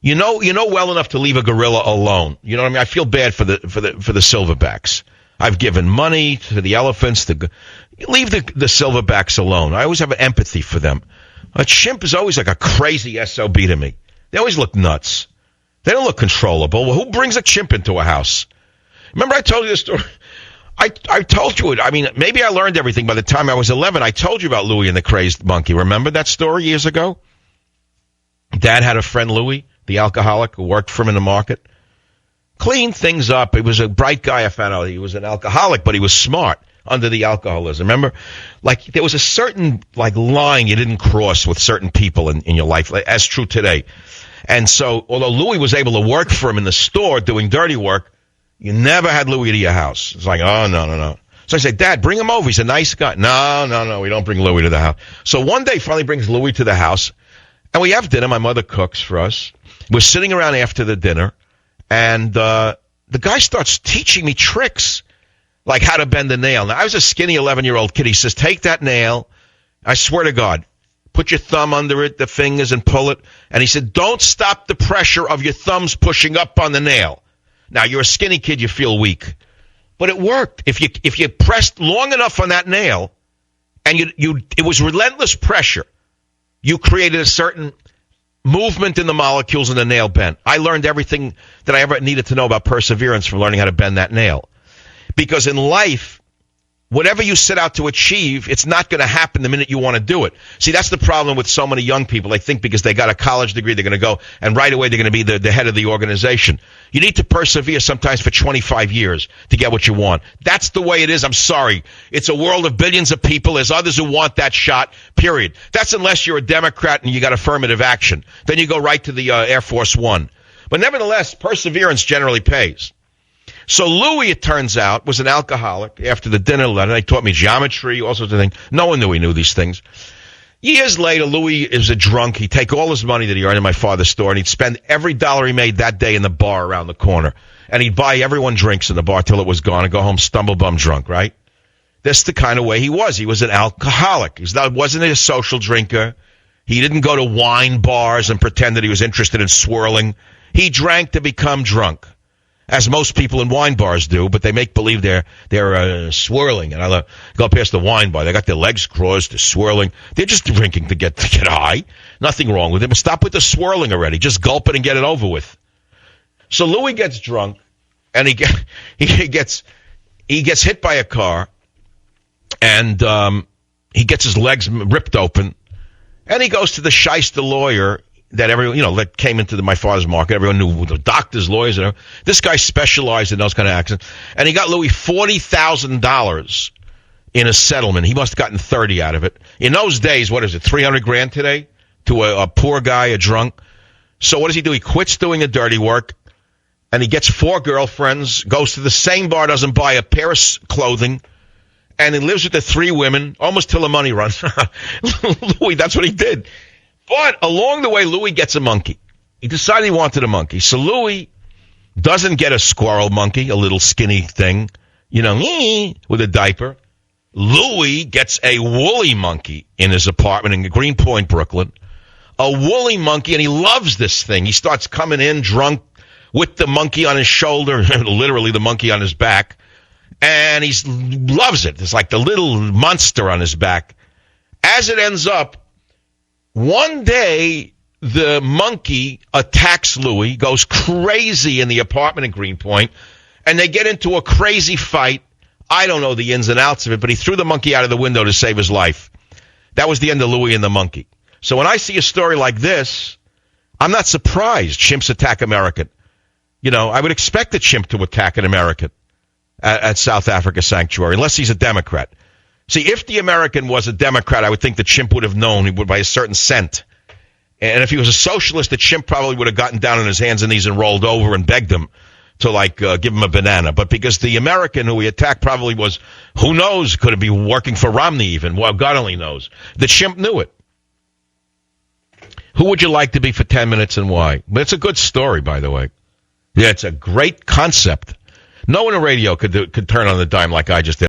You know well enough to leave a gorilla alone. You know what I mean? I feel bad for the silverbacks. I've given money to the elephants. Leave the silverbacks alone. I always have empathy for them. A chimp is always like a crazy SOB to me. They always look nuts. They don't look controllable. Well, who brings a chimp into a house? Remember I told you this story? I told you it. I mean, maybe I learned everything by the time I was 11. I told you about Louie and the crazed monkey. Remember that story years ago? Dad had a friend, Louie, the alcoholic, who worked for him in the market. Cleaned things up. He was a bright guy. I found out he was an alcoholic, but he was smart under the alcoholism. Remember? Like, there was a certain, line you didn't cross with certain people in your life, as true today. And so, although Louie was able to work for him in the store doing dirty work, you never had Louie to your house. It's like, oh, no. So I said, Dad, bring him over. He's a nice guy. No, we don't bring Louie to the house. So one day, finally brings Louie to the house, and we have dinner. My mother cooks for us. We're sitting around after the dinner, and the guy starts teaching me tricks, like how to bend a nail. Now, I was a skinny 11-year-old kid. He says, take that nail. I swear to God, put your thumb under it, the fingers, and pull it. And he said, don't stop the pressure of your thumbs pushing up on the nail. Now, you're a skinny kid, you feel weak. But it worked. If you pressed long enough on that nail, and it was relentless pressure, you created a certain movement in the molecules in the nail bent. I learned everything that I ever needed to know about perseverance from learning how to bend that nail. Because in life, whatever you set out to achieve, it's not going to happen the minute you want to do it. See, that's the problem with so many young people. They think because they got a college degree, they're going to go, and right away they're going to be the head of the organization. You need to persevere sometimes for 25 years to get what you want. That's the way it is. I'm sorry. It's a world of billions of people. There's others who want that shot, period. That's unless you're a Democrat and you got affirmative action. Then you go right to the Air Force One. But nevertheless, perseverance generally pays. So Louie, it turns out, was an alcoholic after the dinner. They taught me geometry, all sorts of things. No one knew he knew these things. Years later, Louie is a drunk. He'd take all his money that he earned in my father's store, and he'd spend every dollar he made that day in the bar around the corner. And he'd buy everyone drinks in the bar till it was gone and go home stumble-bum drunk, right? That's the kind of way he was. He was an alcoholic. He wasn't a social drinker. He didn't go to wine bars and pretend that he was interested in swirling. He drank to become drunk, as most people in wine bars do, but they make believe they're swirling. And I go past the wine bar. They got their legs crossed, they're swirling. They're just drinking to get high. Nothing wrong with it. But stop with the swirling already. Just gulp it and get it over with. So Louie gets drunk, and he gets hit by a car, and he gets his legs ripped open, and he goes to the shyster lawyer that everyone, that came into my father's market. Everyone knew the doctors, lawyers, This guy specialized in those kind of accidents. And he got Louie $40,000 in a settlement. He must have gotten 30 out of it. In those days, what is it, $300,000 today to a poor guy, a drunk? So what does he do? He quits doing the dirty work, and he gets 4 girlfriends, goes to the same bar, doesn't buy a pair of clothing, and he lives with the 3 women, almost till the money runs. Louie, that's what he did. But along the way, Louie gets a monkey. He decided he wanted a monkey. So Louie doesn't get a squirrel monkey, a little skinny thing, with a diaper. Louie gets a woolly monkey in his apartment in Greenpoint, Brooklyn. A woolly monkey, and he loves this thing. He starts coming in drunk with the monkey on his shoulder, literally the monkey on his back, and he loves it. It's like the little monster on his back. As it ends up, one day, the monkey attacks Louie, goes crazy in the apartment in Greenpoint, and they get into a crazy fight. I don't know the ins and outs of it, but he threw the monkey out of the window to save his life. That was the end of Louie and the monkey. So when I see a story like this, I'm not surprised chimps attack American. I would expect a chimp to attack an American at South Africa Sanctuary, unless he's a Democrat. See, if the American was a Democrat, I would think the chimp would have known. He would by a certain scent. And if he was a socialist, the chimp probably would have gotten down on his hands and knees and rolled over and begged him to give him a banana. But because the American who he attacked probably was, who knows, could have been working for Romney even. Well, God only knows. The chimp knew it. Who would you like to be for 10 minutes and why? But it's a good story, by the way. Yeah, it's a great concept. No one in radio could turn on the dime like I just did.